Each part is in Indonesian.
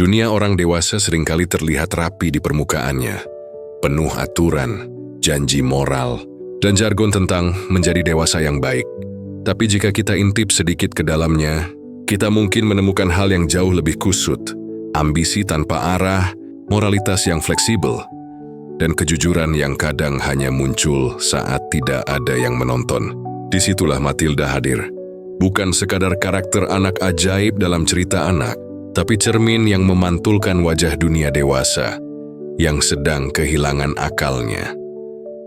Dunia orang dewasa seringkali terlihat rapi di permukaannya, penuh aturan, janji moral, dan jargon tentang menjadi dewasa yang baik. Tapi jika kita intip sedikit ke dalamnya, kita mungkin menemukan hal yang jauh lebih kusut, ambisi tanpa arah, moralitas yang fleksibel, dan kejujuran yang kadang hanya muncul saat tidak ada yang menonton. Disitulah Matilda hadir. Bukan sekadar karakter anak ajaib dalam cerita anak, tapi cermin yang memantulkan wajah dunia dewasa yang sedang kehilangan akalnya.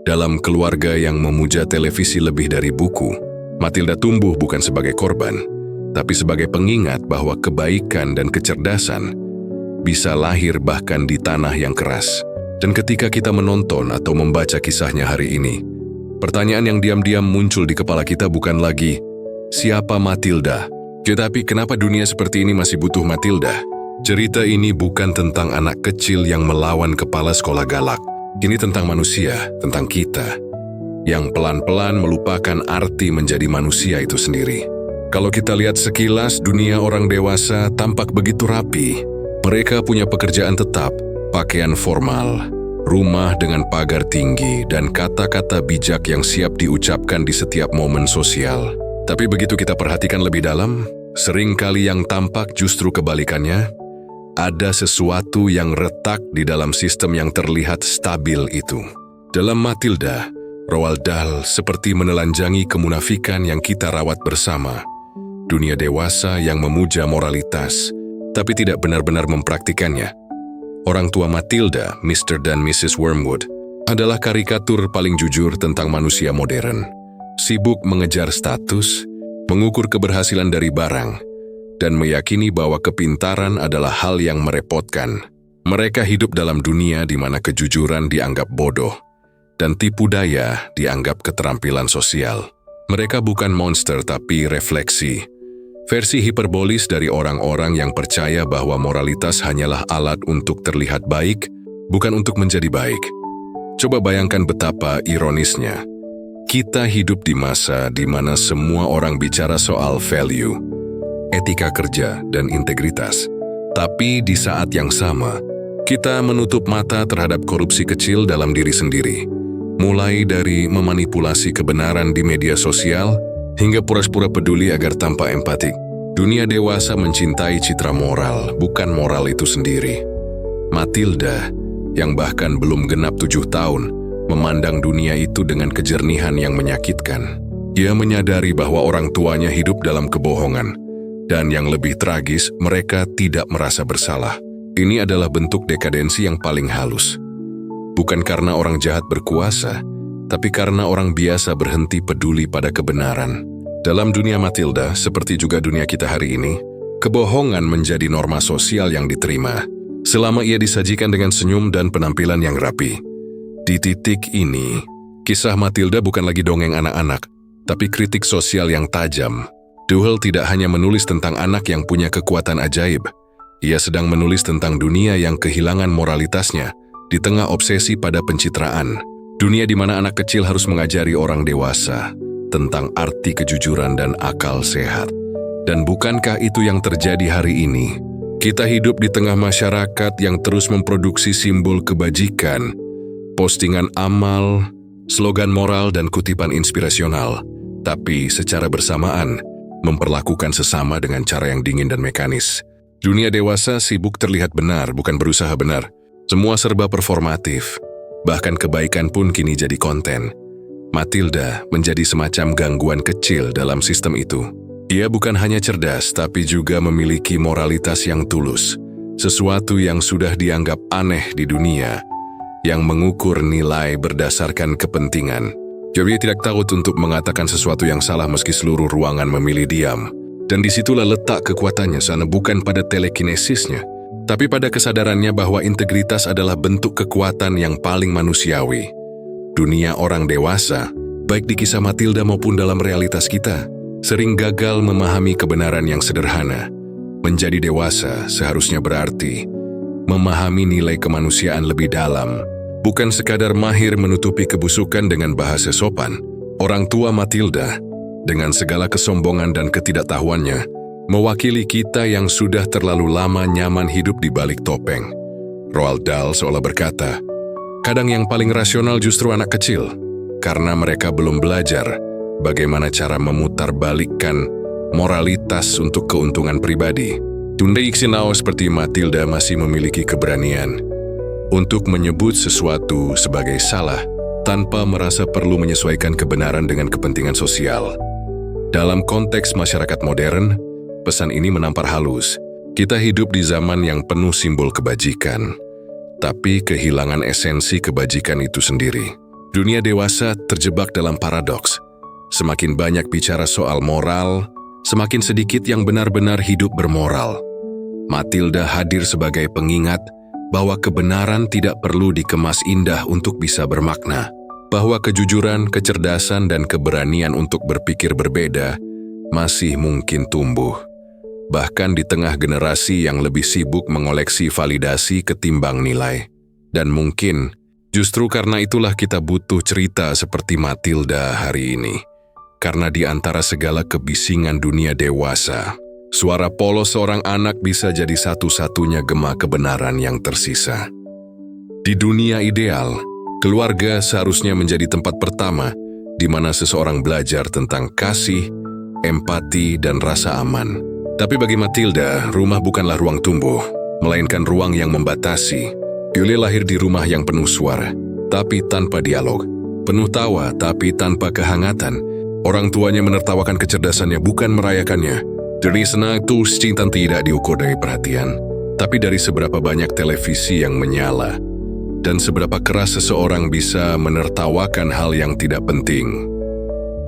Dalam keluarga yang memuja televisi lebih dari buku, Matilda tumbuh bukan sebagai korban, tapi sebagai pengingat bahwa kebaikan dan kecerdasan bisa lahir bahkan di tanah yang keras. Dan ketika kita menonton atau membaca kisahnya hari ini, pertanyaan yang diam-diam muncul di kepala kita bukan lagi, siapa Matilda? Tetapi kenapa dunia seperti ini masih butuh Matilda? Cerita ini bukan tentang anak kecil yang melawan kepala sekolah galak. Ini tentang manusia, tentang kita, yang pelan-pelan melupakan arti menjadi manusia itu sendiri. Kalau kita lihat sekilas, dunia orang dewasa tampak begitu rapi. Mereka punya pekerjaan tetap, pakaian formal, rumah dengan pagar tinggi, dan kata-kata bijak yang siap diucapkan di setiap momen sosial. Tapi begitu kita perhatikan lebih dalam, seringkali yang tampak justru kebalikannya. Ada sesuatu yang retak di dalam sistem yang terlihat stabil itu. Dalam Matilda, Roald Dahl seperti menelanjangi kemunafikan yang kita rawat bersama. Dunia dewasa yang memuja moralitas, tapi tidak benar-benar mempraktikannya. Orang tua Matilda, Mr. dan Mrs. Wormwood, adalah karikatur paling jujur tentang manusia modern. Sibuk mengejar status, mengukur keberhasilan dari barang, dan meyakini bahwa kepintaran adalah hal yang merepotkan. Mereka hidup dalam dunia di mana kejujuran dianggap bodoh, dan tipu daya dianggap keterampilan sosial. Mereka bukan monster tapi refleksi. Versi hiperbolis dari orang-orang yang percaya bahwa moralitas hanyalah alat untuk terlihat baik, bukan untuk menjadi baik. Coba bayangkan betapa ironisnya. Kita hidup di masa di mana semua orang bicara soal value, etika kerja, dan integritas. Tapi di saat yang sama, kita menutup mata terhadap korupsi kecil dalam diri sendiri. Mulai dari memanipulasi kebenaran di media sosial, hingga pura-pura peduli agar tampak empatik. Dunia dewasa mencintai citra moral, bukan moral itu sendiri. Matilda, yang bahkan belum genap 7 tahun, memandang dunia itu dengan kejernihan yang menyakitkan. Ia menyadari bahwa orang tuanya hidup dalam kebohongan, dan yang lebih tragis, mereka tidak merasa bersalah. Ini adalah bentuk dekadensi yang paling halus. Bukan karena orang jahat berkuasa, tapi karena orang biasa berhenti peduli pada kebenaran. Dalam dunia Matilda, seperti juga dunia kita hari ini, kebohongan menjadi norma sosial yang diterima, selama ia disajikan dengan senyum dan penampilan yang rapi. Di titik ini, kisah Matilda bukan lagi dongeng anak-anak, tapi kritik sosial yang tajam. Dahl tidak hanya menulis tentang anak yang punya kekuatan ajaib, ia sedang menulis tentang dunia yang kehilangan moralitasnya di tengah obsesi pada pencitraan. Dunia di mana anak kecil harus mengajari orang dewasa tentang arti kejujuran dan akal sehat. Dan bukankah itu yang terjadi hari ini? Kita hidup di tengah masyarakat yang terus memproduksi simbol kebajikan, postingan amal, slogan moral, dan kutipan inspirasional, tapi secara bersamaan memperlakukan sesama dengan cara yang dingin dan mekanis. Dunia dewasa sibuk terlihat benar, bukan berusaha benar. Semua serba performatif, bahkan kebaikan pun kini jadi konten. Matilda menjadi semacam gangguan kecil dalam sistem itu. Ia bukan hanya cerdas, tapi juga memiliki moralitas yang tulus, sesuatu yang sudah dianggap aneh di dunia, yang mengukur nilai berdasarkan kepentingan. Jadi tidak takut untuk mengatakan sesuatu yang salah meski seluruh ruangan memilih diam. Dan disitulah letak kekuatannya, sana bukan pada telekinesisnya, tapi pada kesadarannya bahwa integritas adalah bentuk kekuatan yang paling manusiawi. Dunia orang dewasa, baik di kisah Matilda maupun dalam realitas kita, sering gagal memahami kebenaran yang sederhana. Menjadi dewasa seharusnya berarti memahami nilai kemanusiaan lebih dalam, bukan sekadar mahir menutupi kebusukan dengan bahasa sopan. Orang tua Matilda, dengan segala kesombongan dan ketidaktahuannya, Mewakili kita yang sudah terlalu lama nyaman hidup di balik topeng. Roald Dahl seolah berkata, kadang yang paling rasional justru anak kecil, karena mereka belum belajar bagaimana cara memutarbalikkan moralitas untuk keuntungan pribadi. Tunde Iksinau seperti Matilda masih memiliki keberanian untuk menyebut sesuatu sebagai salah tanpa merasa perlu menyesuaikan kebenaran dengan kepentingan sosial. Dalam konteks masyarakat modern, pesan ini menampar halus. Kita hidup di zaman yang penuh simbol kebajikan, tapi kehilangan esensi kebajikan itu sendiri. Dunia dewasa terjebak dalam paradoks. Semakin banyak bicara soal moral, semakin sedikit yang benar-benar hidup bermoral. Matilda hadir sebagai pengingat bahwa kebenaran tidak perlu dikemas indah untuk bisa bermakna, bahwa kejujuran, kecerdasan, dan keberanian untuk berpikir berbeda masih mungkin tumbuh. Bahkan di tengah generasi yang lebih sibuk mengoleksi validasi ketimbang nilai. Dan mungkin, justru karena itulah kita butuh cerita seperti Matilda hari ini. Karena di antara segala kebisingan dunia dewasa, suara polos seorang anak bisa jadi satu-satunya gema kebenaran yang tersisa. Di dunia ideal, keluarga seharusnya menjadi tempat pertama di mana seseorang belajar tentang kasih, empati, dan rasa aman. Tapi bagi Matilda, rumah bukanlah ruang tumbuh, melainkan ruang yang membatasi. Julie lahir di rumah yang penuh suara, tapi tanpa dialog. Penuh tawa, tapi tanpa kehangatan. Orang tuanya menertawakan kecerdasannya, bukan merayakannya. Dari senang itu cinta tidak diukur dari perhatian, tapi dari seberapa banyak televisi yang menyala, dan seberapa keras seseorang bisa menertawakan hal yang tidak penting.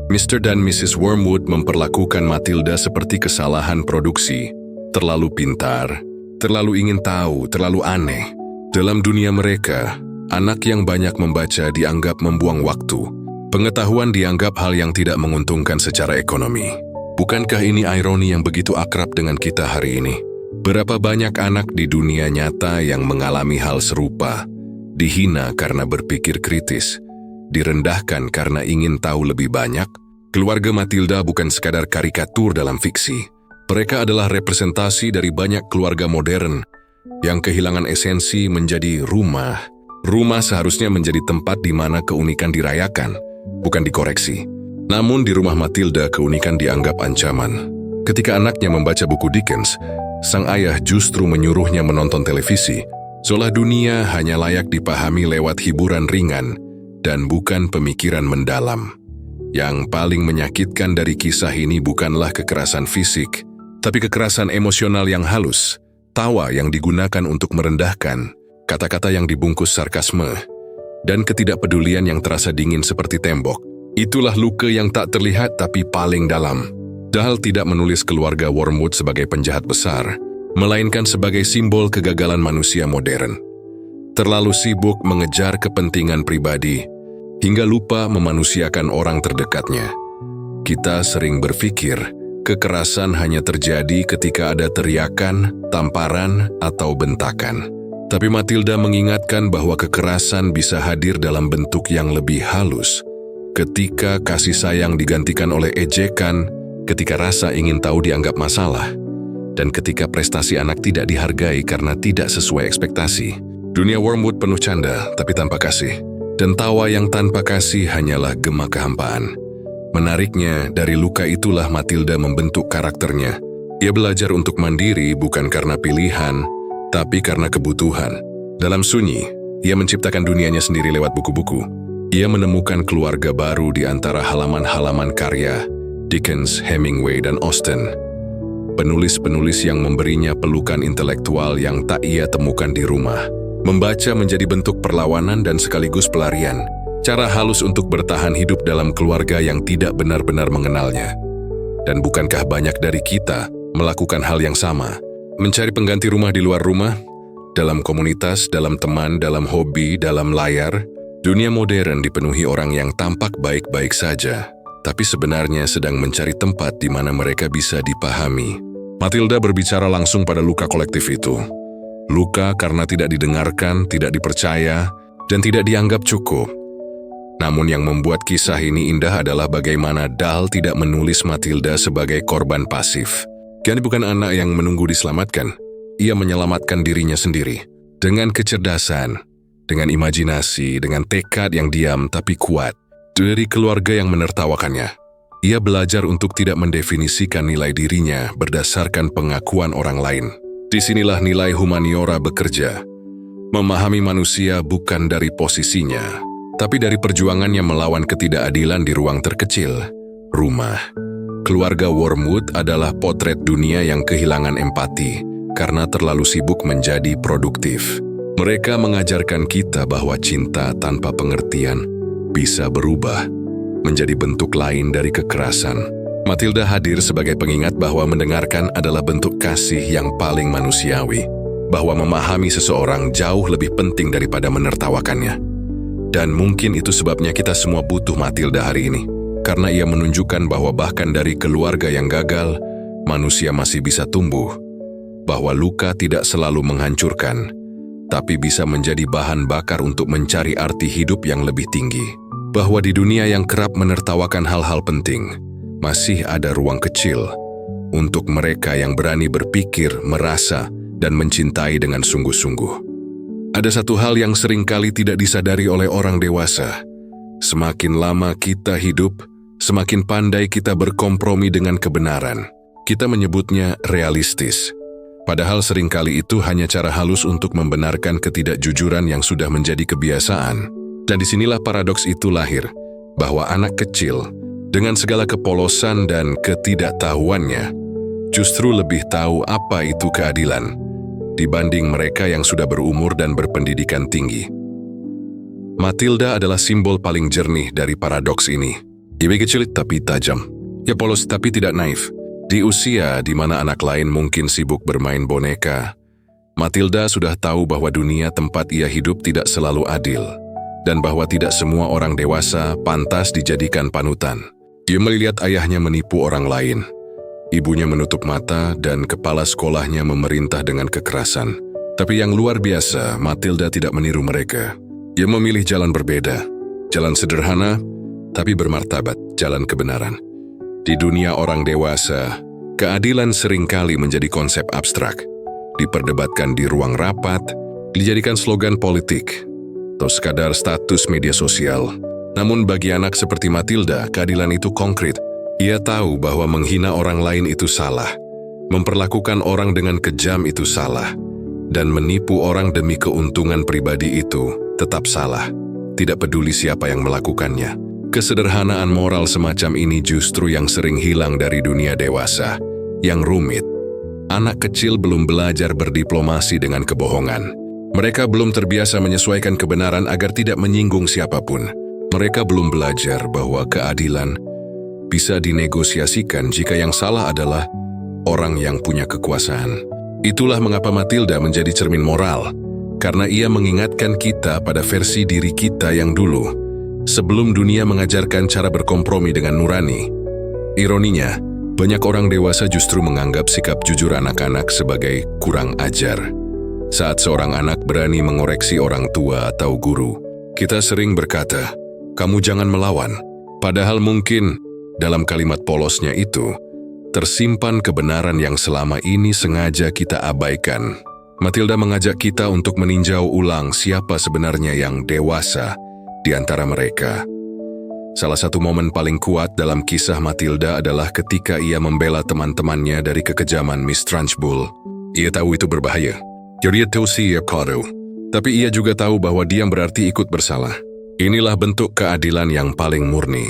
Mr. dan Mrs. Wormwood memperlakukan Matilda seperti kesalahan produksi, terlalu pintar, terlalu ingin tahu, terlalu aneh. Dalam dunia mereka, anak yang banyak membaca dianggap membuang waktu. Pengetahuan dianggap hal yang tidak menguntungkan secara ekonomi. Bukankah ini ironi yang begitu akrab dengan kita hari ini? Berapa banyak anak di dunia nyata yang mengalami hal serupa, dihina karena berpikir kritis, direndahkan karena ingin tahu lebih banyak? Keluarga Matilda bukan sekadar karikatur dalam fiksi. Mereka adalah representasi dari banyak keluarga modern yang kehilangan esensi menjadi rumah. Rumah seharusnya menjadi tempat di mana keunikan dirayakan, bukan dikoreksi. Namun di rumah Matilda keunikan dianggap ancaman. Ketika anaknya membaca buku Dickens, sang ayah justru menyuruhnya menonton televisi, seolah dunia hanya layak dipahami lewat hiburan ringan dan bukan pemikiran mendalam. Yang paling menyakitkan dari kisah ini bukanlah kekerasan fisik, tapi kekerasan emosional yang halus, tawa yang digunakan untuk merendahkan, kata-kata yang dibungkus sarkasme, dan ketidakpedulian yang terasa dingin seperti tembok. Itulah luka yang tak terlihat tapi paling dalam. Dahl tidak menulis keluarga Wormwood sebagai penjahat besar, melainkan sebagai simbol kegagalan manusia modern. Terlalu sibuk mengejar kepentingan pribadi, hingga lupa memanusiakan orang terdekatnya. Kita sering berpikir, kekerasan hanya terjadi ketika ada teriakan, tamparan, atau bentakan. Tapi Matilda mengingatkan bahwa kekerasan bisa hadir dalam bentuk yang lebih halus. Ketika kasih sayang digantikan oleh ejekan, ketika rasa ingin tahu dianggap masalah, dan ketika prestasi anak tidak dihargai karena tidak sesuai ekspektasi. Dunia Wormwood penuh canda, tapi tanpa kasih. Dan tawa yang tanpa kasih hanyalah gema kehampaan. Menariknya, dari luka itulah Matilda membentuk karakternya. Ia belajar untuk mandiri bukan karena pilihan, tapi karena kebutuhan. Dalam sunyi, ia menciptakan dunianya sendiri lewat buku-buku. Ia menemukan keluarga baru di antara halaman-halaman karya Dickens, Hemingway, dan Austen. Penulis-penulis yang memberinya pelukan intelektual yang tak ia temukan di rumah. Membaca menjadi bentuk perlawanan dan sekaligus pelarian, cara halus untuk bertahan hidup dalam keluarga yang tidak benar-benar mengenalnya. Dan bukankah banyak dari kita melakukan hal yang sama? Mencari pengganti rumah di luar rumah, dalam komunitas, dalam teman, dalam hobi, dalam layar. Dunia modern dipenuhi orang yang tampak baik-baik saja, tapi sebenarnya sedang mencari tempat di mana mereka bisa dipahami. Matilda berbicara langsung pada luka kolektif itu. Luka karena tidak didengarkan, tidak dipercaya, dan tidak dianggap cukup. Namun yang membuat kisah ini indah adalah bagaimana Dahl tidak menulis Matilda sebagai korban pasif. Kenny bukan anak yang menunggu diselamatkan. Ia menyelamatkan dirinya sendiri. Dengan kecerdasan, dengan imajinasi, dengan tekad yang diam tapi kuat. Dari keluarga yang menertawakannya. Ia belajar untuk tidak mendefinisikan nilai dirinya berdasarkan pengakuan orang lain. Disinilah nilai humaniora bekerja. Memahami manusia bukan dari posisinya, tapi dari perjuangannya melawan ketidakadilan di ruang terkecil, rumah. Keluarga Wormwood adalah potret dunia yang kehilangan empati karena terlalu sibuk menjadi produktif. Mereka mengajarkan kita bahwa cinta tanpa pengertian bisa berubah menjadi bentuk lain dari kekerasan. Matilda hadir sebagai pengingat bahwa mendengarkan adalah bentuk kasih yang paling manusiawi, bahwa memahami seseorang jauh lebih penting daripada menertawakannya. Dan mungkin itu sebabnya kita semua butuh Matilda hari ini, karena ia menunjukkan bahwa bahkan dari keluarga yang gagal, manusia masih bisa tumbuh, bahwa luka tidak selalu menghancurkan, tapi bisa menjadi bahan bakar untuk mencari arti hidup yang lebih tinggi. Bahwa di dunia yang kerap menertawakan hal-hal penting, masih ada ruang kecil untuk mereka yang berani berpikir, merasa, dan mencintai dengan sungguh-sungguh. Ada satu hal yang seringkali tidak disadari oleh orang dewasa. Semakin lama kita hidup, semakin pandai kita berkompromi dengan kebenaran. Kita menyebutnya realistis. Padahal seringkali itu hanya cara halus untuk membenarkan ketidakjujuran yang sudah menjadi kebiasaan. Dan disinilah paradoks itu lahir, bahwa anak kecil, dengan segala kepolosan dan ketidaktahuannya, justru lebih tahu apa itu keadilan, dibanding mereka yang sudah berumur dan berpendidikan tinggi. Matilda adalah simbol paling jernih dari paradoks ini. Ia kecil tapi tajam. Ia polos tapi tidak naif. Di usia di mana anak lain mungkin sibuk bermain boneka, Matilda sudah tahu bahwa dunia tempat ia hidup tidak selalu adil, dan bahwa tidak semua orang dewasa pantas dijadikan panutan. Ia melihat ayahnya menipu orang lain, ibunya menutup mata, dan kepala sekolahnya memerintah dengan kekerasan. Tapi yang luar biasa, Matilda tidak meniru mereka. Ia memilih jalan berbeda, jalan sederhana, tapi bermartabat, jalan kebenaran. Di dunia orang dewasa, keadilan seringkali menjadi konsep abstrak, diperdebatkan di ruang rapat, dijadikan slogan politik, atau sekadar status media sosial. Namun bagi anak seperti Matilda, keadilan itu konkret. Ia tahu bahwa menghina orang lain itu salah, memperlakukan orang dengan kejam itu salah, dan menipu orang demi keuntungan pribadi itu tetap salah, tidak peduli siapa yang melakukannya. Kesederhanaan moral semacam ini justru yang sering hilang dari dunia dewasa, yang rumit. Anak kecil belum belajar berdiplomasi dengan kebohongan. Mereka belum terbiasa menyesuaikan kebenaran agar tidak menyinggung siapapun. Mereka belum belajar bahwa keadilan bisa dinegosiasikan jika yang salah adalah orang yang punya kekuasaan. Itulah mengapa Matilda menjadi cermin moral, karena ia mengingatkan kita pada versi diri kita yang dulu, sebelum dunia mengajarkan cara berkompromi dengan nurani. Ironinya, banyak orang dewasa justru menganggap sikap jujur anak-anak sebagai kurang ajar. Saat seorang anak berani mengoreksi orang tua atau guru, kita sering berkata, "Kamu jangan melawan." Padahal mungkin dalam kalimat polosnya itu tersimpan kebenaran yang selama ini sengaja kita abaikan. Matilda mengajak kita untuk meninjau ulang siapa sebenarnya yang dewasa di antara mereka. Salah satu momen paling kuat dalam kisah Matilda adalah ketika ia membela teman-temannya dari kekejaman Miss Trunchbull. Ia tahu itu berbahaya. Tapi ia juga tahu bahwa diam berarti ikut bersalah. Inilah bentuk keadilan yang paling murni.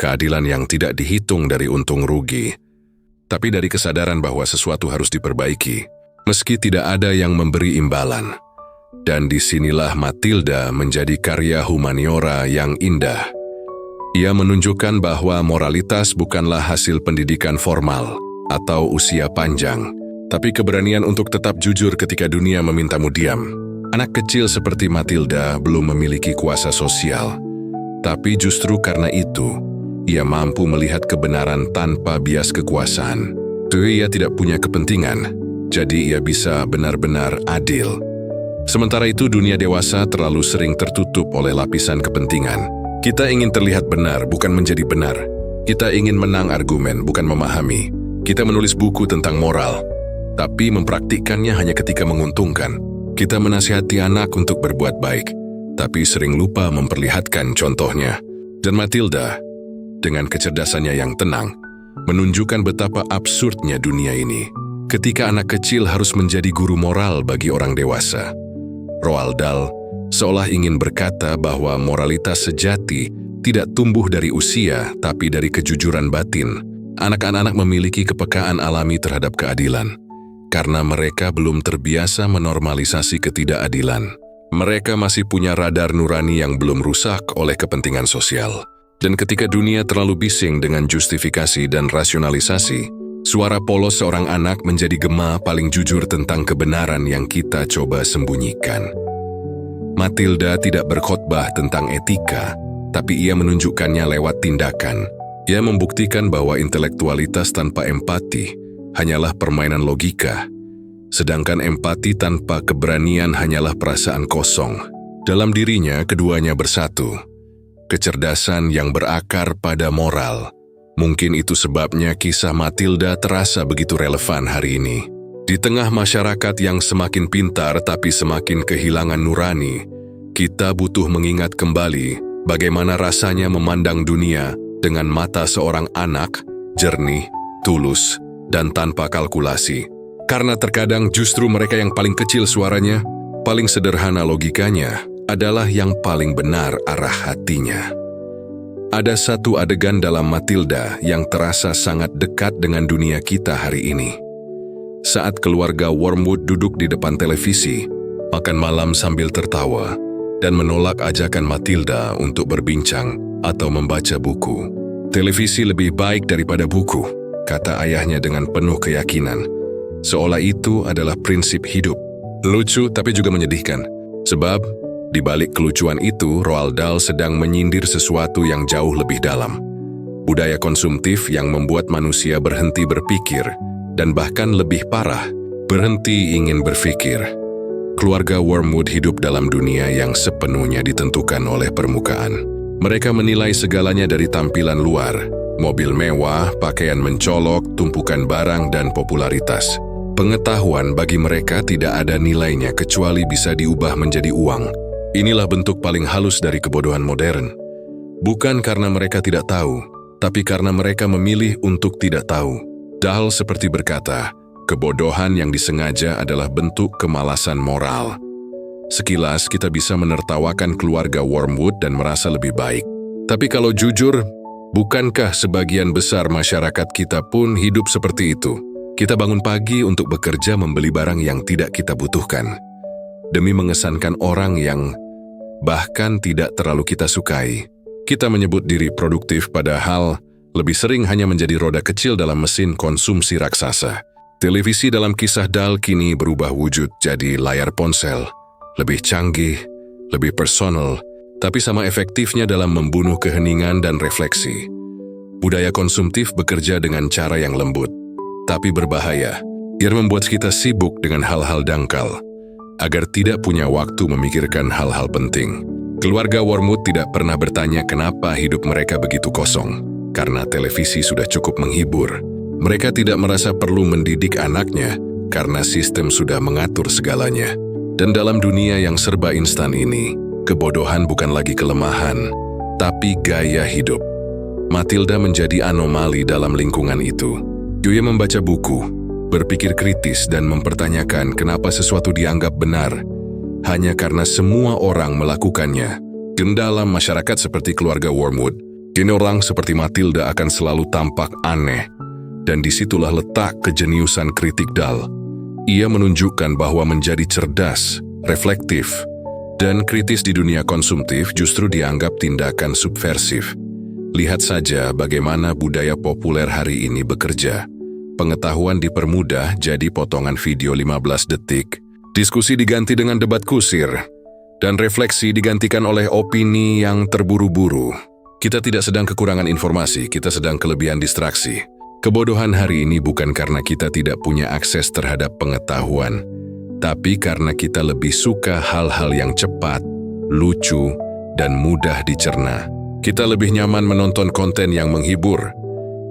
Keadilan yang tidak dihitung dari untung rugi, tapi dari kesadaran bahwa sesuatu harus diperbaiki, meski tidak ada yang memberi imbalan. Dan disinilah Matilda menjadi karya humaniora yang indah. Ia menunjukkan bahwa moralitas bukanlah hasil pendidikan formal atau usia panjang, tapi keberanian untuk tetap jujur ketika dunia memintamu diam. Anak kecil seperti Matilda belum memiliki kuasa sosial, tapi justru karena itu, ia mampu melihat kebenaran tanpa bias kekuasaan. Ia tidak punya kepentingan, jadi ia bisa benar-benar adil. Sementara itu, dunia dewasa terlalu sering tertutup oleh lapisan kepentingan. Kita ingin terlihat benar, bukan menjadi benar. Kita ingin menang argumen, bukan memahami. Kita menulis buku tentang moral, tapi mempraktikkannya hanya ketika menguntungkan. Kita menasihati anak untuk berbuat baik, tapi sering lupa memperlihatkan contohnya. Dan Matilda, dengan kecerdasannya yang tenang, menunjukkan betapa absurdnya dunia ini ketika anak kecil harus menjadi guru moral bagi orang dewasa. Roald Dahl seolah ingin berkata bahwa moralitas sejati tidak tumbuh dari usia, tapi dari kejujuran batin. Anak-anak memiliki kepekaan alami terhadap keadilan, karena mereka belum terbiasa menormalisasi ketidakadilan. Mereka masih punya radar nurani yang belum rusak oleh kepentingan sosial. Dan ketika dunia terlalu bising dengan justifikasi dan rasionalisasi, suara polos seorang anak menjadi gema paling jujur tentang kebenaran yang kita coba sembunyikan. Matilda tidak berkhotbah tentang etika, tapi ia menunjukkannya lewat tindakan. Ia membuktikan bahwa intelektualitas tanpa empati hanyalah permainan logika, sedangkan empati tanpa keberanian hanyalah perasaan kosong. Dalam dirinya, keduanya bersatu. Kecerdasan yang berakar pada moral. Mungkin itu sebabnya kisah Matilda terasa begitu relevan hari ini. Di tengah masyarakat yang semakin pintar tapi semakin kehilangan nurani, kita butuh mengingat kembali bagaimana rasanya memandang dunia dengan mata seorang anak, jernih, tulus, dan tanpa kalkulasi. Karena terkadang justru mereka yang paling kecil suaranya, paling sederhana logikanya, adalah yang paling benar arah hatinya. Ada satu adegan dalam Matilda yang terasa sangat dekat dengan dunia kita hari ini. Saat keluarga Wormwood duduk di depan televisi, makan malam sambil tertawa, dan menolak ajakan Matilda untuk berbincang atau membaca buku. Televisi lebih baik daripada buku, kata ayahnya dengan penuh keyakinan. Seolah itu adalah prinsip hidup. Lucu tapi juga menyedihkan, sebab di balik kelucuan itu, Roald Dahl sedang menyindir sesuatu yang jauh lebih dalam. Budaya konsumtif yang membuat manusia berhenti berpikir, dan bahkan lebih parah, berhenti ingin berpikir. Keluarga Wormwood hidup dalam dunia yang sepenuhnya ditentukan oleh permukaan. Mereka menilai segalanya dari tampilan luar, mobil mewah, pakaian mencolok, tumpukan barang, dan popularitas. Pengetahuan bagi mereka tidak ada nilainya kecuali bisa diubah menjadi uang. Inilah bentuk paling halus dari kebodohan modern. Bukan karena mereka tidak tahu, tapi karena mereka memilih untuk tidak tahu. Dahl seperti berkata, kebodohan yang disengaja adalah bentuk kemalasan moral. Sekilas kita bisa menertawakan keluarga Wormwood dan merasa lebih baik. Tapi kalau jujur, bukankah sebagian besar masyarakat kita pun hidup seperti itu? Kita bangun pagi untuk bekerja membeli barang yang tidak kita butuhkan, demi mengesankan orang yang bahkan tidak terlalu kita sukai. Kita menyebut diri produktif padahal lebih sering hanya menjadi roda kecil dalam mesin konsumsi raksasa. Televisi dalam kisah Dahl kini berubah wujud jadi layar ponsel. Lebih canggih, lebih personal, tapi sama efektifnya dalam membunuh keheningan dan refleksi. Budaya konsumtif bekerja dengan cara yang lembut, tapi berbahaya. Ia membuat kita sibuk dengan hal-hal dangkal, agar tidak punya waktu memikirkan hal-hal penting. Keluarga Wormwood tidak pernah bertanya kenapa hidup mereka begitu kosong, karena televisi sudah cukup menghibur. Mereka tidak merasa perlu mendidik anaknya, karena sistem sudah mengatur segalanya. Dan dalam dunia yang serba instan ini, kebodohan bukan lagi kelemahan, tapi gaya hidup. Matilda menjadi anomali dalam lingkungan itu. Dia membaca buku, berpikir kritis dan mempertanyakan kenapa sesuatu dianggap benar hanya karena semua orang melakukannya. Dan dalam masyarakat seperti keluarga Wormwood, kini orang seperti Matilda akan selalu tampak aneh. Dan disitulah letak kejeniusan kritik Dahl. Ia menunjukkan bahwa menjadi cerdas, reflektif, dan kritis di dunia konsumtif justru dianggap tindakan subversif. Lihat saja bagaimana budaya populer hari ini bekerja. Pengetahuan dipermudah jadi potongan video 15 detik, diskusi diganti dengan debat kusir, dan refleksi digantikan oleh opini yang terburu-buru. Kita tidak sedang kekurangan informasi, kita sedang kelebihan distraksi. Kebodohan hari ini bukan karena kita tidak punya akses terhadap pengetahuan, tapi karena kita lebih suka hal-hal yang cepat, lucu, dan mudah dicerna. Kita lebih nyaman menonton konten yang menghibur,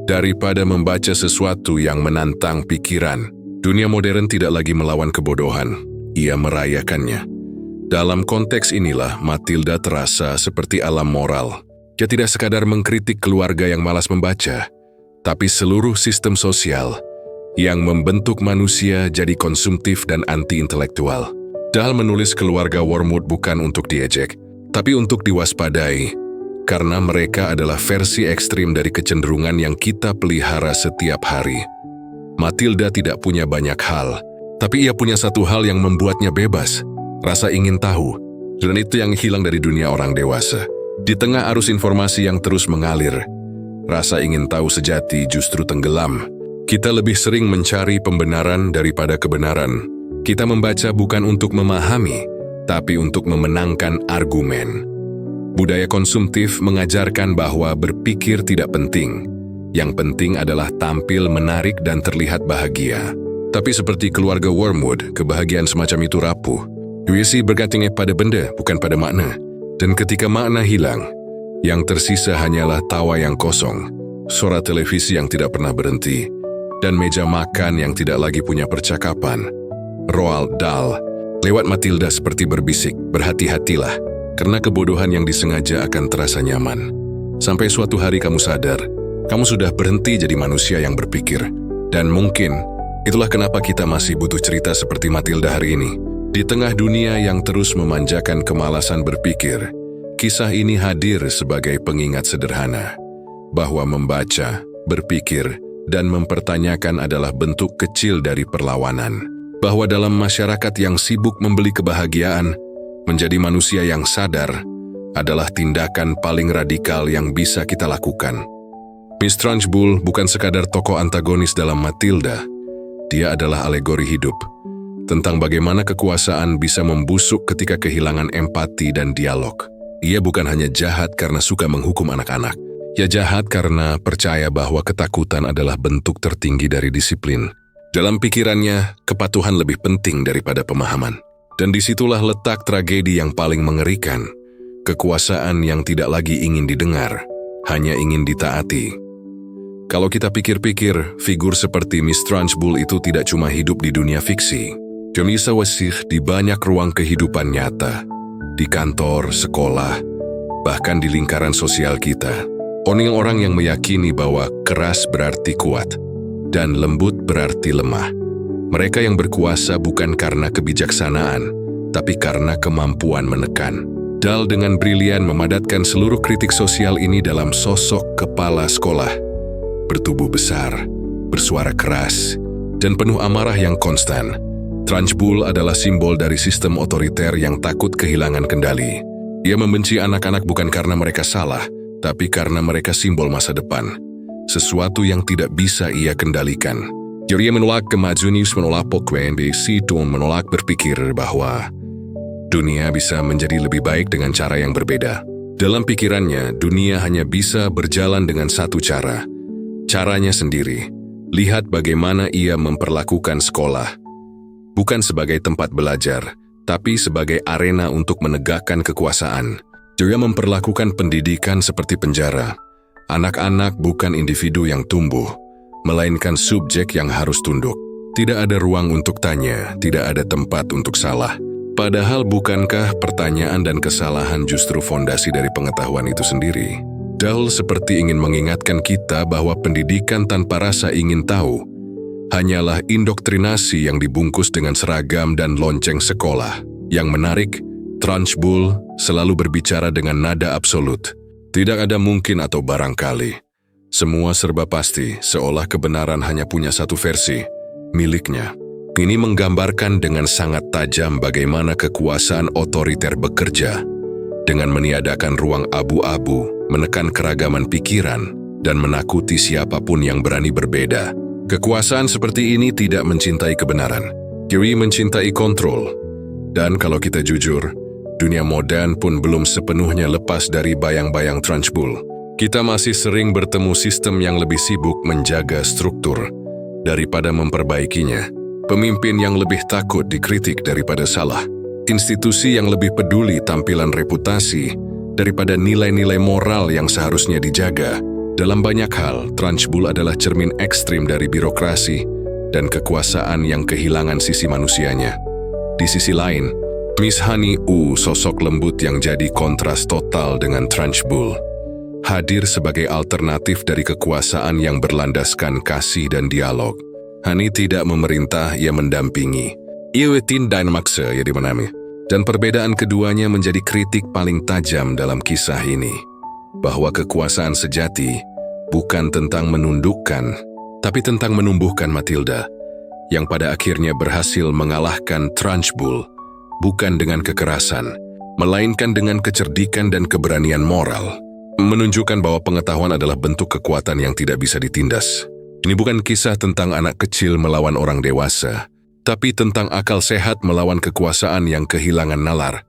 daripada membaca sesuatu yang menantang pikiran. Dunia modern tidak lagi melawan kebodohan, ia merayakannya. Dalam konteks inilah Matilda terasa seperti alam moral. Dia tidak sekadar mengkritik keluarga yang malas membaca, tapi seluruh sistem sosial yang membentuk manusia jadi konsumtif dan anti-intelektual. Dahl menulis keluarga Wormwood bukan untuk diejek, tapi untuk diwaspadai, karena mereka adalah versi ekstrim dari kecenderungan yang kita pelihara setiap hari. Matilda tidak punya banyak hal, tapi ia punya satu hal yang membuatnya bebas, rasa ingin tahu, dan itu yang hilang dari dunia orang dewasa. Di tengah arus informasi yang terus mengalir, rasa ingin tahu sejati justru tenggelam. Kita lebih sering mencari pembenaran daripada kebenaran. Kita membaca bukan untuk memahami, tapi untuk memenangkan argumen. Budaya konsumtif mengajarkan bahwa berpikir tidak penting. Yang penting adalah tampil menarik dan terlihat bahagia. Tapi seperti keluarga Wormwood, kebahagiaan semacam itu rapuh. Puisi bergantung pada benda, bukan pada makna. Dan ketika makna hilang, yang tersisa hanyalah tawa yang kosong, suara televisi yang tidak pernah berhenti, dan meja makan yang tidak lagi punya percakapan. Roald Dahl lewat Matilda seperti berbisik, berhati-hatilah. Karena kebodohan yang disengaja akan terasa nyaman. Sampai suatu hari kamu sadar, kamu sudah berhenti jadi manusia yang berpikir. Dan mungkin, itulah kenapa kita masih butuh cerita seperti Matilda hari ini. Di tengah dunia yang terus memanjakan kemalasan berpikir, kisah ini hadir sebagai pengingat sederhana. Bahwa membaca, berpikir, dan mempertanyakan adalah bentuk kecil dari perlawanan. Bahwa dalam masyarakat yang sibuk membeli kebahagiaan, menjadi manusia yang sadar adalah tindakan paling radikal yang bisa kita lakukan. Miss Trunchbull bukan sekadar tokoh antagonis dalam Matilda. Dia adalah alegori hidup, tentang bagaimana kekuasaan bisa membusuk ketika kehilangan empati dan dialog. Ia bukan hanya jahat karena suka menghukum anak-anak. Ia jahat karena percaya bahwa ketakutan adalah bentuk tertinggi dari disiplin. Dalam pikirannya, kepatuhan lebih penting daripada pemahaman. Dan disitulah letak tragedi yang paling mengerikan. Kekuasaan yang tidak lagi ingin didengar, hanya ingin ditaati. Kalau kita pikir-pikir, figur seperti Miss Trunchbull itu tidak cuma hidup di dunia fiksi. Dia wasih di banyak ruang kehidupan nyata. Di kantor, sekolah, bahkan di lingkaran sosial kita. Orang-orang yang meyakini bahwa keras berarti kuat, dan lembut berarti lemah. Mereka yang berkuasa bukan karena kebijaksanaan, tapi karena kemampuan menekan. Dahl dengan brilian memadatkan seluruh kritik sosial ini dalam sosok kepala sekolah. Bertubuh besar, bersuara keras, dan penuh amarah yang konstan. Trunchbull adalah simbol dari sistem otoriter yang takut kehilangan kendali. Ia membenci anak-anak bukan karena mereka salah, tapi karena mereka simbol masa depan. Sesuatu yang tidak bisa ia kendalikan. Dia menolak kemajuan, menolak pokwen, menolak berpikir bahwa dunia bisa menjadi lebih baik dengan cara yang berbeda. Dalam pikirannya, dunia hanya bisa berjalan dengan satu cara. Caranya sendiri. Lihat bagaimana ia memperlakukan sekolah. Bukan sebagai tempat belajar, tapi sebagai arena untuk menegakkan kekuasaan. Dia memperlakukan pendidikan seperti penjara. Anak-anak bukan individu yang tumbuh, melainkan subjek yang harus tunduk. Tidak ada ruang untuk tanya, tidak ada tempat untuk salah. Padahal bukankah pertanyaan dan kesalahan justru fondasi dari pengetahuan itu sendiri? Dahl seperti ingin mengingatkan kita bahwa pendidikan tanpa rasa ingin tahu hanyalah indoktrinasi yang dibungkus dengan seragam dan lonceng sekolah. Yang menarik, Trunchbull selalu berbicara dengan nada absolut. Tidak ada mungkin atau barangkali. Semua serba pasti, seolah kebenaran hanya punya satu versi, miliknya. Ini menggambarkan dengan sangat tajam bagaimana kekuasaan otoriter bekerja, dengan meniadakan ruang abu-abu, menekan keragaman pikiran, dan menakuti siapapun yang berani berbeda. Kekuasaan seperti ini tidak mencintai kebenaran, kiri mencintai kontrol. Dan kalau kita jujur, dunia modern pun belum sepenuhnya lepas dari bayang-bayang Trunchbull. Kita masih sering bertemu sistem yang lebih sibuk menjaga struktur daripada memperbaikinya. Pemimpin yang lebih takut dikritik daripada salah. Institusi yang lebih peduli tampilan reputasi daripada nilai-nilai moral yang seharusnya dijaga. Dalam banyak hal, Trunchbull adalah cermin ekstrim dari birokrasi dan kekuasaan yang kehilangan sisi manusianya. Di sisi lain, Miss Honey sosok lembut yang jadi kontras total dengan Trunchbull. Hadir sebagai alternatif dari kekuasaan yang berlandaskan kasih dan dialog. Honey tidak memerintah, ia mendampingi. Ia tindak maksa ya dimenami. Dan perbedaan keduanya menjadi kritik paling tajam dalam kisah ini. Bahwa kekuasaan sejati bukan tentang menundukkan, tapi tentang menumbuhkan Matilda, yang pada akhirnya berhasil mengalahkan Trunchbull, bukan dengan kekerasan, melainkan dengan kecerdikan dan keberanian moral. Menunjukkan bahwa pengetahuan adalah bentuk kekuatan yang tidak bisa ditindas. Ini bukan kisah tentang anak kecil melawan orang dewasa, tapi tentang akal sehat melawan kekuasaan yang kehilangan nalar.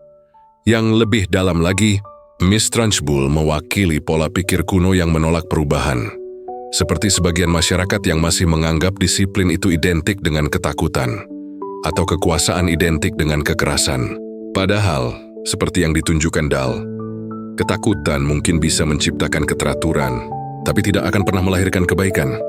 Yang lebih dalam lagi, Miss Trunchbull mewakili pola pikir kuno yang menolak perubahan. Seperti sebagian masyarakat yang masih menganggap disiplin itu identik dengan ketakutan, atau kekuasaan identik dengan kekerasan. Padahal, seperti yang ditunjukkan Dal, ketakutan mungkin bisa menciptakan keteraturan, tapi tidak akan pernah melahirkan kebaikan.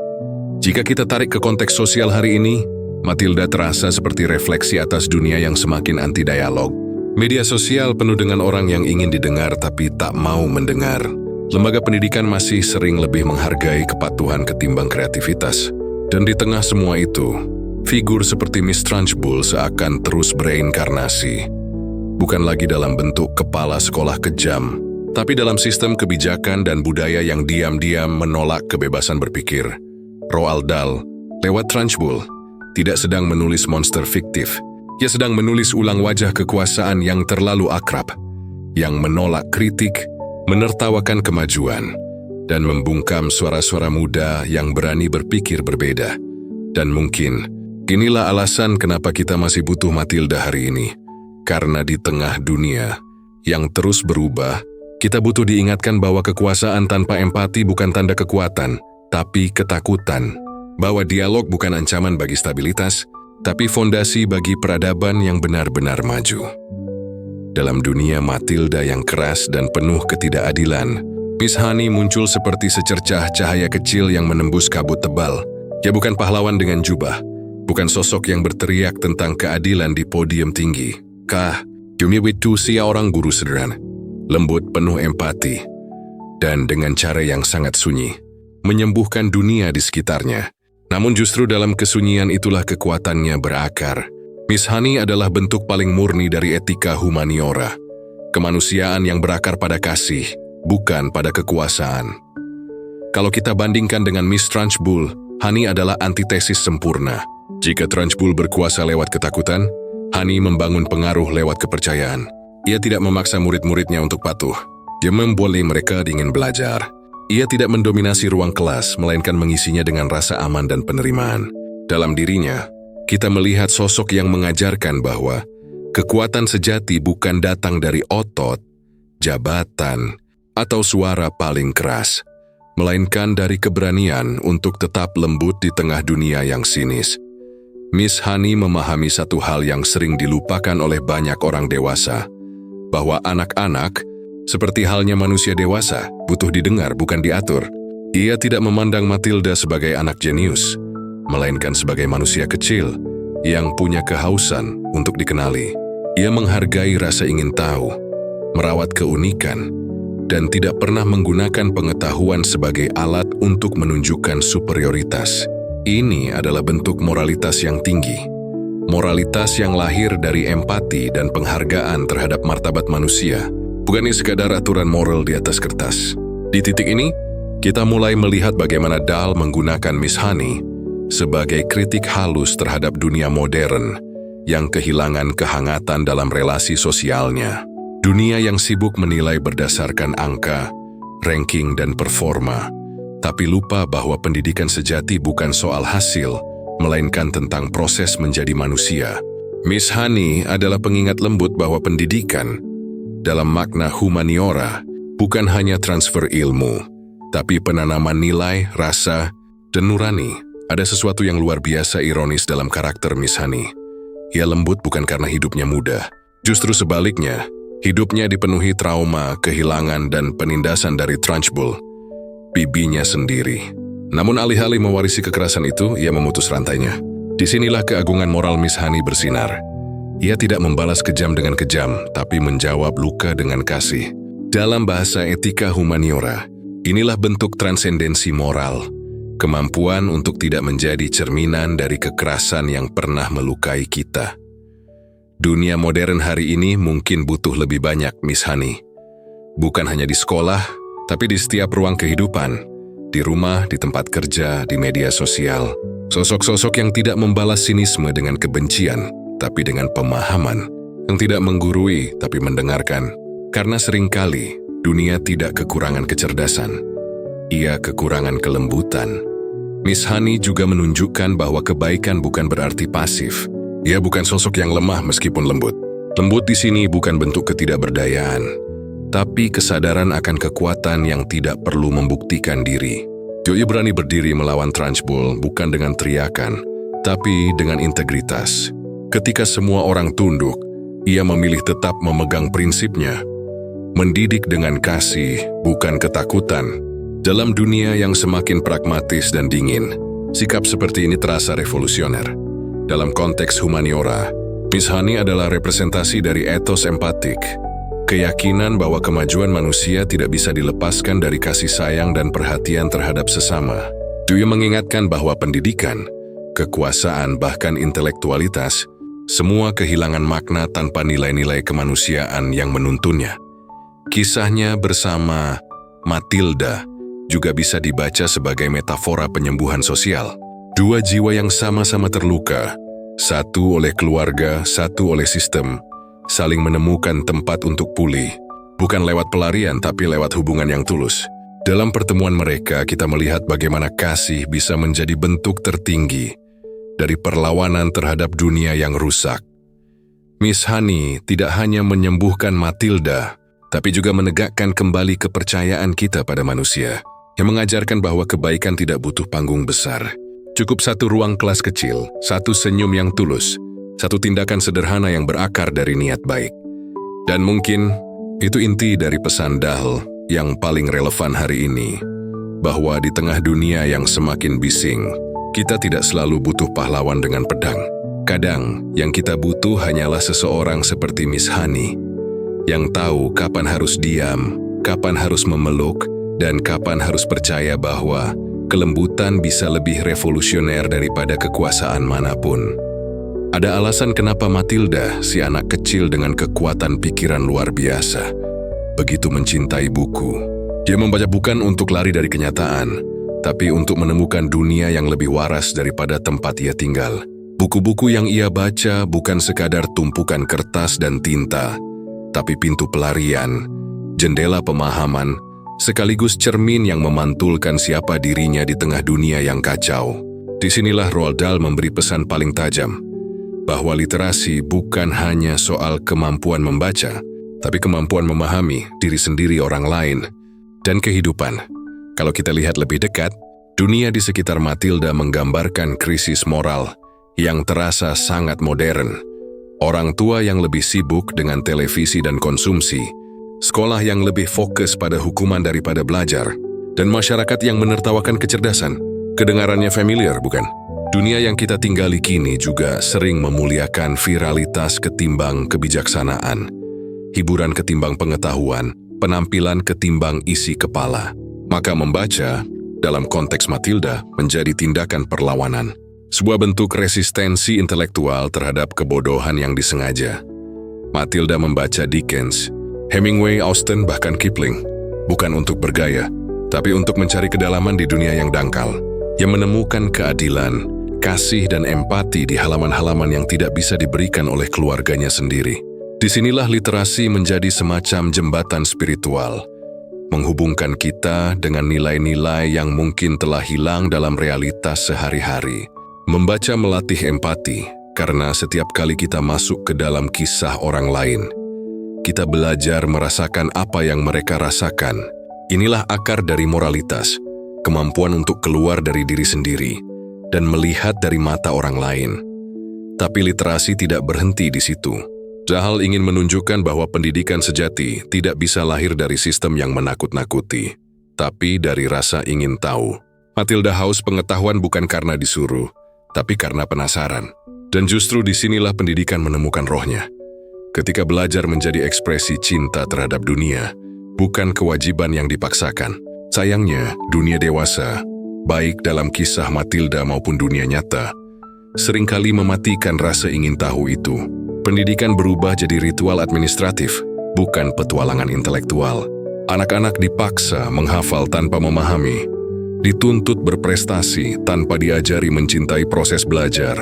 Jika kita tarik ke konteks sosial hari ini, Matilda terasa seperti refleksi atas dunia yang semakin anti-dialog. Media sosial penuh dengan orang yang ingin didengar tapi tak mau mendengar. Lembaga pendidikan masih sering lebih menghargai kepatuhan ketimbang kreativitas. Dan di tengah semua itu, figur seperti Miss Trunchbull seakan terus bereinkarnasi. Bukan lagi dalam bentuk kepala sekolah kejam, tapi dalam sistem kebijakan dan budaya yang diam-diam menolak kebebasan berpikir. Roald Dahl, lewat Trunchbull, tidak sedang menulis monster fiktif. Ia sedang menulis ulang wajah kekuasaan yang terlalu akrab, yang menolak kritik, menertawakan kemajuan, dan membungkam suara-suara muda yang berani berpikir berbeda. Dan mungkin, inilah alasan kenapa kita masih butuh Matilda hari ini. Karena di tengah dunia yang terus berubah, kita butuh diingatkan bahwa kekuasaan tanpa empati bukan tanda kekuatan, tapi ketakutan. Bahwa dialog bukan ancaman bagi stabilitas, tapi fondasi bagi peradaban yang benar-benar maju. Dalam dunia Matilda yang keras dan penuh ketidakadilan, Miss Honey muncul seperti secercah cahaya kecil yang menembus kabut tebal. Ia bukan pahlawan dengan jubah, bukan sosok yang berteriak tentang keadilan di podium tinggi. Cuma itu orang guru sederhana, lembut penuh empati, dan dengan cara yang sangat sunyi, menyembuhkan dunia di sekitarnya. Namun justru dalam kesunyian itulah kekuatannya berakar. Miss Honey adalah bentuk paling murni dari etika humaniora. Kemanusiaan yang berakar pada kasih, bukan pada kekuasaan. Kalau kita bandingkan dengan Miss Trunchbull, Honey adalah antitesis sempurna. Jika Trunchbull berkuasa lewat ketakutan, Honey membangun pengaruh lewat kepercayaan. Ia tidak memaksa murid-muridnya untuk patuh. Dia memboleh mereka ingin belajar. Ia tidak mendominasi ruang kelas, melainkan mengisinya dengan rasa aman dan penerimaan. Dalam dirinya, kita melihat sosok yang mengajarkan bahwa kekuatan sejati bukan datang dari otot, jabatan, atau suara paling keras, melainkan dari keberanian untuk tetap lembut di tengah dunia yang sinis. Miss Honey memahami satu hal yang sering dilupakan oleh banyak orang dewasa, bahwa anak-anak, seperti halnya manusia dewasa, butuh didengar bukan diatur. Ia tidak memandang Matilda sebagai anak jenius, melainkan sebagai manusia kecil yang punya kehausan untuk dikenali. Ia menghargai rasa ingin tahu, merawat keunikan, dan tidak pernah menggunakan pengetahuan sebagai alat untuk menunjukkan superioritas. Ini adalah bentuk moralitas yang tinggi. Moralitas yang lahir dari empati dan penghargaan terhadap martabat manusia, bukannya sekadar aturan moral di atas kertas. Di titik ini, kita mulai melihat bagaimana Dahl menggunakan Miss Honey sebagai kritik halus terhadap dunia modern yang kehilangan kehangatan dalam relasi sosialnya. Dunia yang sibuk menilai berdasarkan angka, ranking, dan performa, tapi lupa bahwa pendidikan sejati bukan soal hasil, melainkan tentang proses menjadi manusia. Miss Honey adalah pengingat lembut bahwa pendidikan, dalam makna humaniora, bukan hanya transfer ilmu, tapi penanaman nilai, rasa, dan nurani. Ada sesuatu yang luar biasa ironis dalam karakter Miss Honey. Ia lembut bukan karena hidupnya mudah. Justru sebaliknya, hidupnya dipenuhi trauma, kehilangan, dan penindasan dari Trunchbull. bibinya sendiri. Namun alih-alih mewarisi kekerasan itu, ia memutus rantainya. Disinilah keagungan moral Miss Hani bersinar. Ia tidak membalas kejam dengan kejam, tapi menjawab luka dengan kasih. Dalam bahasa etika humaniora, inilah bentuk transendensi moral. Kemampuan untuk tidak menjadi cerminan dari kekerasan yang pernah melukai kita. Dunia modern hari ini mungkin butuh lebih banyak Miss Hani. Bukan hanya di sekolah, tapi di setiap ruang kehidupan. Di rumah, di tempat kerja, di media sosial. Sosok-sosok yang tidak membalas sinisme dengan kebencian, tapi dengan pemahaman. Yang tidak menggurui, tapi mendengarkan. Karena seringkali, dunia tidak kekurangan kecerdasan. Ia kekurangan kelembutan. Miss Hani juga menunjukkan bahwa kebaikan bukan berarti pasif. Ia bukan sosok yang lemah meskipun lembut. Lembut di sini bukan bentuk ketidakberdayaan, tapi kesadaran akan kekuatan yang tidak perlu membuktikan diri. Ia berani berdiri melawan Trunchbull bukan dengan teriakan, tapi dengan integritas. Ketika semua orang tunduk, ia memilih tetap memegang prinsipnya. Mendidik dengan kasih, bukan ketakutan. Dalam dunia yang semakin pragmatis dan dingin, sikap seperti ini terasa revolusioner. Dalam konteks humaniora, Miss Hani adalah representasi dari etos empatik. Keyakinan bahwa kemajuan manusia tidak bisa dilepaskan dari kasih sayang dan perhatian terhadap sesama. Dia mengingatkan bahwa pendidikan, kekuasaan, bahkan intelektualitas, semua kehilangan makna tanpa nilai-nilai kemanusiaan yang menuntunnya. Kisahnya bersama Matilda juga bisa dibaca sebagai metafora penyembuhan sosial. Dua jiwa yang sama-sama terluka, satu oleh keluarga, satu oleh sistem, saling menemukan tempat untuk pulih, bukan lewat pelarian tapi lewat hubungan yang tulus. Dalam pertemuan mereka, kita melihat bagaimana kasih bisa menjadi bentuk tertinggi dari perlawanan terhadap dunia yang rusak. Miss Hani tidak hanya menyembuhkan Matilda, tapi juga menegakkan kembali kepercayaan kita pada manusia, yang mengajarkan bahwa kebaikan tidak butuh panggung besar. Cukup satu ruang kelas kecil, satu senyum yang tulus, satu tindakan sederhana yang berakar dari niat baik. Dan mungkin itu inti dari pesan Dahl yang paling relevan hari ini, bahwa di tengah dunia yang semakin bising, kita tidak selalu butuh pahlawan dengan pedang. Kadang yang kita butuh hanyalah seseorang seperti Miss Hani, yang tahu kapan harus diam, kapan harus memeluk, dan kapan harus percaya bahwa kelembutan bisa lebih revolusioner daripada kekuasaan manapun. Ada alasan kenapa Matilda, si anak kecil dengan kekuatan pikiran luar biasa, begitu mencintai buku. Dia membaca bukan untuk lari dari kenyataan, tapi untuk menemukan dunia yang lebih waras daripada tempat ia tinggal. Buku-buku yang ia baca bukan sekadar tumpukan kertas dan tinta, tapi pintu pelarian, jendela pemahaman, sekaligus cermin yang memantulkan siapa dirinya di tengah dunia yang kacau. Disinilah Roald Dahl memberi pesan paling tajam, bahwa literasi bukan hanya soal kemampuan membaca, tapi kemampuan memahami diri sendiri, orang lain, dan kehidupan. Kalau kita lihat lebih dekat, dunia di sekitar Matilda menggambarkan krisis moral yang terasa sangat modern. Orang tua yang lebih sibuk dengan televisi dan konsumsi, sekolah yang lebih fokus pada hukuman daripada belajar, dan masyarakat yang menertawakan kecerdasan. Kedengarannya familiar, bukan? Dunia yang kita tinggali kini juga sering memuliakan viralitas ketimbang kebijaksanaan, hiburan ketimbang pengetahuan, penampilan ketimbang isi kepala. Maka membaca, dalam konteks Matilda, menjadi tindakan perlawanan, sebuah bentuk resistensi intelektual terhadap kebodohan yang disengaja. Matilda membaca Dickens, Hemingway, Austen, bahkan Kipling, bukan untuk bergaya, tapi untuk mencari kedalaman di dunia yang dangkal, yang menemukan keadilan, kasih dan empati di halaman-halaman yang tidak bisa diberikan oleh keluarganya sendiri. Disinilah literasi menjadi semacam jembatan spiritual, menghubungkan kita dengan nilai-nilai yang mungkin telah hilang dalam realitas sehari-hari. Membaca melatih empati, karena setiap kali kita masuk ke dalam kisah orang lain, kita belajar merasakan apa yang mereka rasakan. Inilah akar dari moralitas, kemampuan untuk keluar dari diri sendiri dan melihat dari mata orang lain. Tapi literasi tidak berhenti di situ. Dahl ingin menunjukkan bahwa pendidikan sejati tidak bisa lahir dari sistem yang menakut-nakuti, tapi dari rasa ingin tahu. Matilda haus pengetahuan bukan karena disuruh, tapi karena penasaran. Dan justru disinilah pendidikan menemukan rohnya. Ketika belajar menjadi ekspresi cinta terhadap dunia, bukan kewajiban yang dipaksakan. Sayangnya, dunia dewasa, baik dalam kisah Matilda maupun dunia nyata, seringkali mematikan rasa ingin tahu itu. Pendidikan berubah jadi ritual administratif, bukan petualangan intelektual. Anak-anak dipaksa menghafal tanpa memahami, dituntut berprestasi tanpa diajari mencintai proses belajar.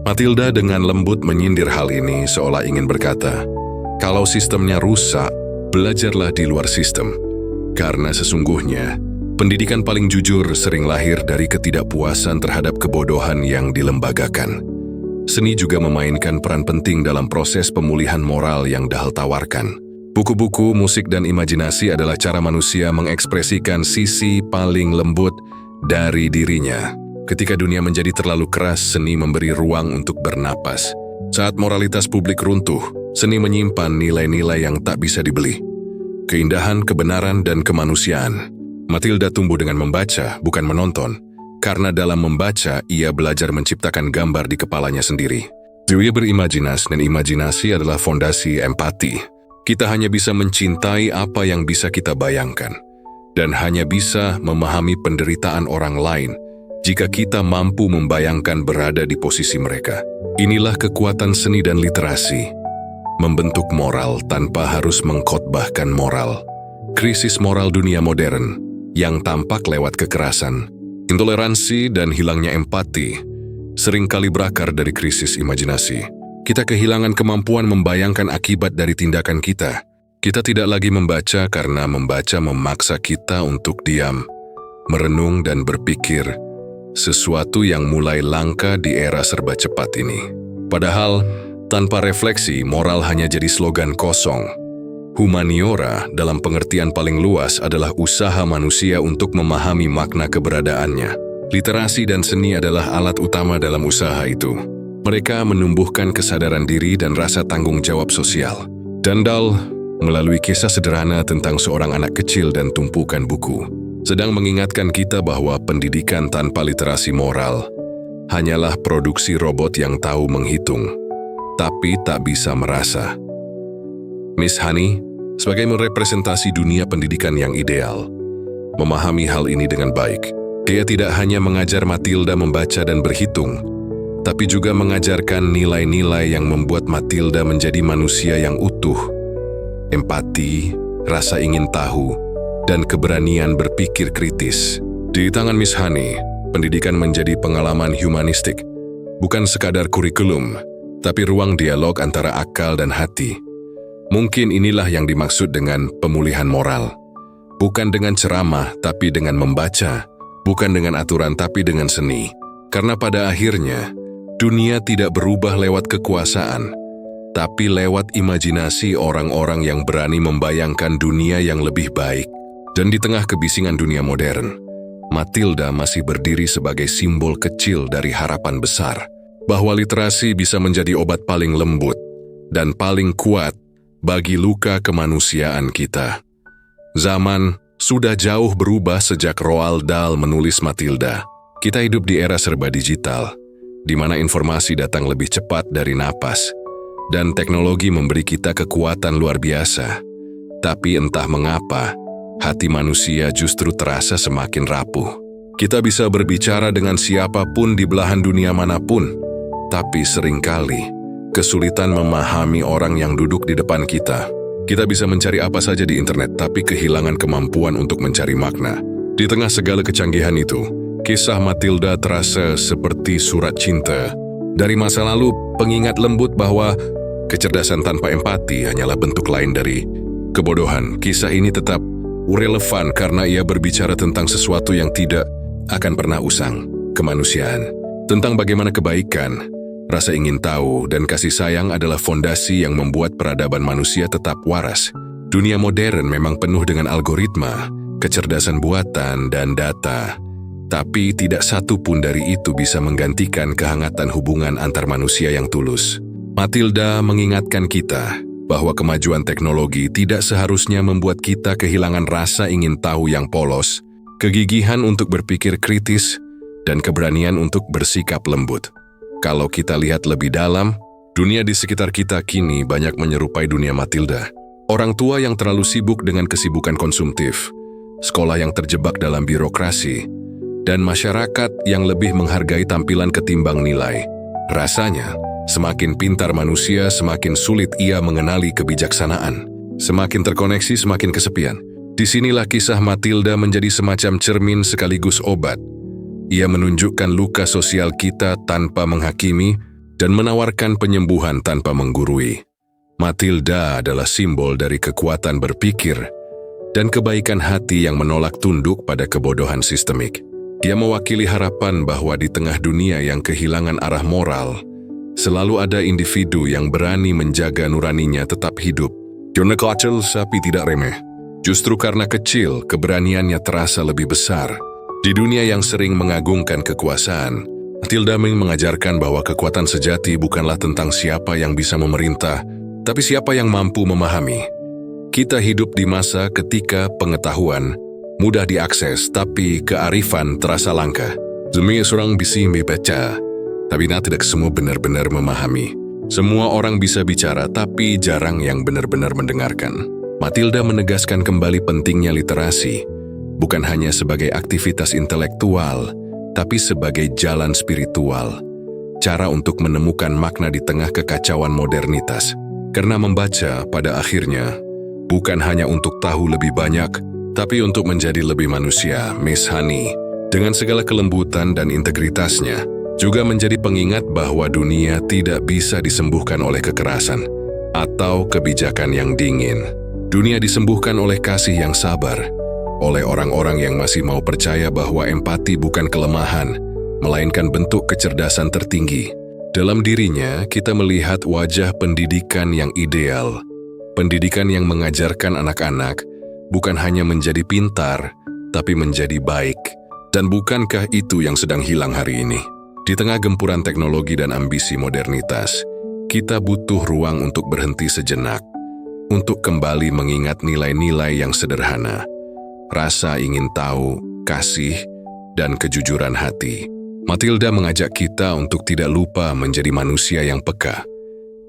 Matilda dengan lembut menyindir hal ini seolah ingin berkata, kalau sistemnya rusak, belajarlah di luar sistem. Karena sesungguhnya, pendidikan paling jujur sering lahir dari ketidakpuasan terhadap kebodohan yang dilembagakan. Seni juga memainkan peran penting dalam proses pemulihan moral yang Dahl tawarkan. Buku-buku, musik, dan imajinasi adalah cara manusia mengekspresikan sisi paling lembut dari dirinya. Ketika dunia menjadi terlalu keras, seni memberi ruang untuk bernapas. Saat moralitas publik runtuh, seni menyimpan nilai-nilai yang tak bisa dibeli. Keindahan, kebenaran, dan kemanusiaan. Matilda tumbuh dengan membaca, bukan menonton. Karena dalam membaca, ia belajar menciptakan gambar di kepalanya sendiri. Dia berimajinasi, dan imajinasi adalah fondasi empati. Kita hanya bisa mencintai apa yang bisa kita bayangkan, dan hanya bisa memahami penderitaan orang lain jika kita mampu membayangkan berada di posisi mereka. Inilah kekuatan seni dan literasi, membentuk moral tanpa harus mengkhotbahkan moral. Krisis moral dunia modern yang tampak lewat kekerasan, intoleransi, dan hilangnya empati seringkali berakar dari krisis imajinasi. Kita kehilangan kemampuan membayangkan akibat dari tindakan kita. Kita tidak lagi membaca karena membaca memaksa kita untuk diam, merenung, dan berpikir, sesuatu yang mulai langka di era serba cepat ini. Padahal, tanpa refleksi, moral hanya jadi slogan kosong. Humaniora dalam pengertian paling luas adalah usaha manusia untuk memahami makna keberadaannya. Literasi dan seni adalah alat utama dalam usaha itu. Mereka menumbuhkan kesadaran diri dan rasa tanggung jawab sosial. Dan Dahl, melalui kisah sederhana tentang seorang anak kecil dan tumpukan buku, sedang mengingatkan kita bahwa pendidikan tanpa literasi moral hanyalah produksi robot yang tahu menghitung, tapi tak bisa merasa. Miss Honey, sebagai merepresentasi dunia pendidikan yang ideal, memahami hal ini dengan baik. Dia tidak hanya mengajar Matilda membaca dan berhitung, tapi juga mengajarkan nilai-nilai yang membuat Matilda menjadi manusia yang utuh. Empati, rasa ingin tahu, dan keberanian berpikir kritis. Di tangan Miss Honey, pendidikan menjadi pengalaman humanistik, bukan sekadar kurikulum, tapi ruang dialog antara akal dan hati. Mungkin inilah yang dimaksud dengan pemulihan moral. Bukan dengan ceramah, tapi dengan membaca. Bukan dengan aturan, tapi dengan seni. Karena pada akhirnya, dunia tidak berubah lewat kekuasaan, tapi lewat imajinasi orang-orang yang berani membayangkan dunia yang lebih baik. Dan di tengah kebisingan dunia modern, Matilda masih berdiri sebagai simbol kecil dari harapan besar, bahwa literasi bisa menjadi obat paling lembut dan paling kuat bagi luka kemanusiaan kita. Zaman sudah jauh berubah sejak Roald Dahl menulis Matilda. Kita hidup di era serba digital, di mana informasi datang lebih cepat dari napas, dan teknologi memberi kita kekuatan luar biasa. Tapi entah mengapa, hati manusia justru terasa semakin rapuh. Kita bisa berbicara dengan siapapun di belahan dunia manapun, tapi seringkali kesulitan memahami orang yang duduk di depan kita. Kita bisa mencari apa saja di internet, tapi kehilangan kemampuan untuk mencari makna. Di tengah segala kecanggihan itu, kisah Matilda terasa seperti surat cinta dari masa lalu, pengingat lembut bahwa kecerdasan tanpa empati hanyalah bentuk lain dari kebodohan. Kisah ini tetap relevan karena ia berbicara tentang sesuatu yang tidak akan pernah usang, kemanusiaan. Tentang bagaimana kebaikan, rasa ingin tahu, dan kasih sayang adalah fondasi yang membuat peradaban manusia tetap waras. Dunia modern memang penuh dengan algoritma, kecerdasan buatan, dan data. Tapi tidak satu pun dari itu bisa menggantikan kehangatan hubungan antar manusia yang tulus. Matilda mengingatkan kita bahwa kemajuan teknologi tidak seharusnya membuat kita kehilangan rasa ingin tahu yang polos, kegigihan untuk berpikir kritis, dan keberanian untuk bersikap lembut. Kalau kita lihat lebih dalam, dunia di sekitar kita kini banyak menyerupai dunia Matilda. Orang tua yang terlalu sibuk dengan kesibukan konsumtif, sekolah yang terjebak dalam birokrasi, dan masyarakat yang lebih menghargai tampilan ketimbang nilai. Rasanya, semakin pintar manusia, semakin sulit ia mengenali kebijaksanaan. Semakin terkoneksi, semakin kesepian. Disinilah kisah Matilda menjadi semacam cermin sekaligus obat. Ia menunjukkan luka sosial kita tanpa menghakimi dan menawarkan penyembuhan tanpa menggurui. Matilda adalah simbol dari kekuatan berpikir dan kebaikan hati yang menolak tunduk pada kebodohan sistemik. Dia mewakili harapan bahwa di tengah dunia yang kehilangan arah moral, selalu ada individu yang berani menjaga nuraninya tetap hidup. Karena kecil tapi tidak remeh. Justru karena kecil, keberaniannya terasa lebih besar. Di dunia yang sering mengagungkan kekuasaan, Matilda mengajarkan bahwa kekuatan sejati bukanlah tentang siapa yang bisa memerintah, tapi siapa yang mampu memahami. Kita hidup di masa ketika pengetahuan mudah diakses, tapi kearifan terasa langka. Semua orang bisa membaca, tapi tidak semua benar-benar memahami. Semua orang bisa bicara, tapi jarang yang benar-benar mendengarkan. Matilda menegaskan kembali pentingnya literasi, bukan hanya sebagai aktivitas intelektual, tapi sebagai jalan spiritual, cara untuk menemukan makna di tengah kekacauan modernitas. Karena membaca pada akhirnya bukan hanya untuk tahu lebih banyak, tapi untuk menjadi lebih manusia. Miss Honey, dengan segala kelembutan dan integritasnya, juga menjadi pengingat bahwa dunia tidak bisa disembuhkan oleh kekerasan atau kebijakan yang dingin. Dunia disembuhkan oleh kasih yang sabar, oleh orang-orang yang masih mau percaya bahwa empati bukan kelemahan, melainkan bentuk kecerdasan tertinggi. Dalam dirinya, kita melihat wajah pendidikan yang ideal, pendidikan yang mengajarkan anak-anak bukan hanya menjadi pintar, tapi menjadi baik. Dan bukankah itu yang sedang hilang hari ini? Di tengah gempuran teknologi dan ambisi modernitas, kita butuh ruang untuk berhenti sejenak, untuk kembali mengingat nilai-nilai yang sederhana, rasa ingin tahu, kasih, dan kejujuran hati. Matilda mengajak kita untuk tidak lupa menjadi manusia yang peka,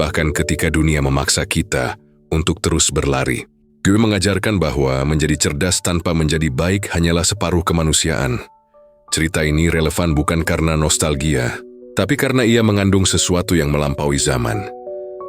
bahkan ketika dunia memaksa kita untuk terus berlari. Gue mengajarkan bahwa menjadi cerdas tanpa menjadi baik hanyalah separuh kemanusiaan. Cerita ini relevan bukan karena nostalgia, tapi karena ia mengandung sesuatu yang melampaui zaman.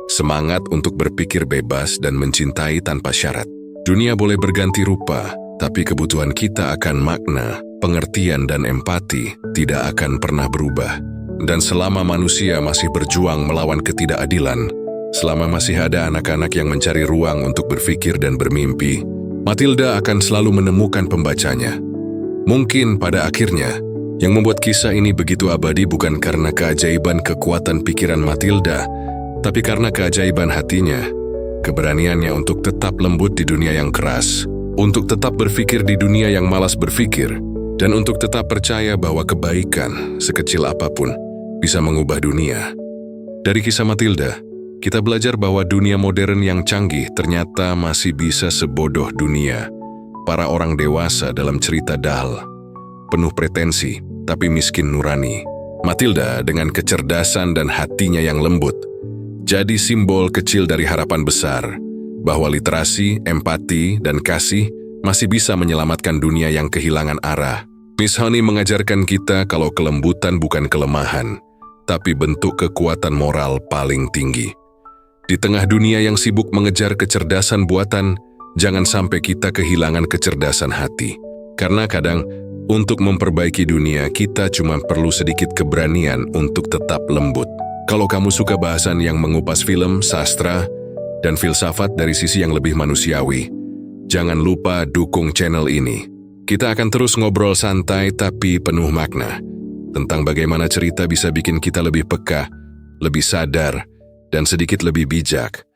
Semangat untuk berpikir bebas dan mencintai tanpa syarat. Dunia boleh berganti rupa, tapi kebutuhan kita akan makna, pengertian dan empati tidak akan pernah berubah. Dan selama manusia masih berjuang melawan ketidakadilan, selama masih ada anak-anak yang mencari ruang untuk berpikir dan bermimpi, Matilda akan selalu menemukan pembacanya. Mungkin pada akhirnya, yang membuat kisah ini begitu abadi bukan karena keajaiban kekuatan pikiran Matilda, tapi karena keajaiban hatinya, keberaniannya untuk tetap lembut di dunia yang keras, untuk tetap berpikir di dunia yang malas berpikir, dan untuk tetap percaya bahwa kebaikan, sekecil apapun, bisa mengubah dunia. Dari kisah Matilda, kita belajar bahwa dunia modern yang canggih ternyata masih bisa sebodoh dunia para orang dewasa dalam cerita Dahl, penuh pretensi tapi miskin nurani. Matilda dengan kecerdasan dan hatinya yang lembut, jadi simbol kecil dari harapan besar, bahwa literasi, empati, dan kasih masih bisa menyelamatkan dunia yang kehilangan arah. Miss Honey mengajarkan kita kalau kelembutan bukan kelemahan, tapi bentuk kekuatan moral paling tinggi. Di tengah dunia yang sibuk mengejar kecerdasan buatan, jangan sampai kita kehilangan kecerdasan hati. Karena kadang, untuk memperbaiki dunia, kita cuma perlu sedikit keberanian untuk tetap lembut. Kalau kamu suka bahasan yang mengupas film, sastra, dan filsafat dari sisi yang lebih manusiawi, jangan lupa dukung channel ini. Kita akan terus ngobrol santai tapi penuh makna, tentang bagaimana cerita bisa bikin kita lebih peka, lebih sadar, dan sedikit lebih bijak.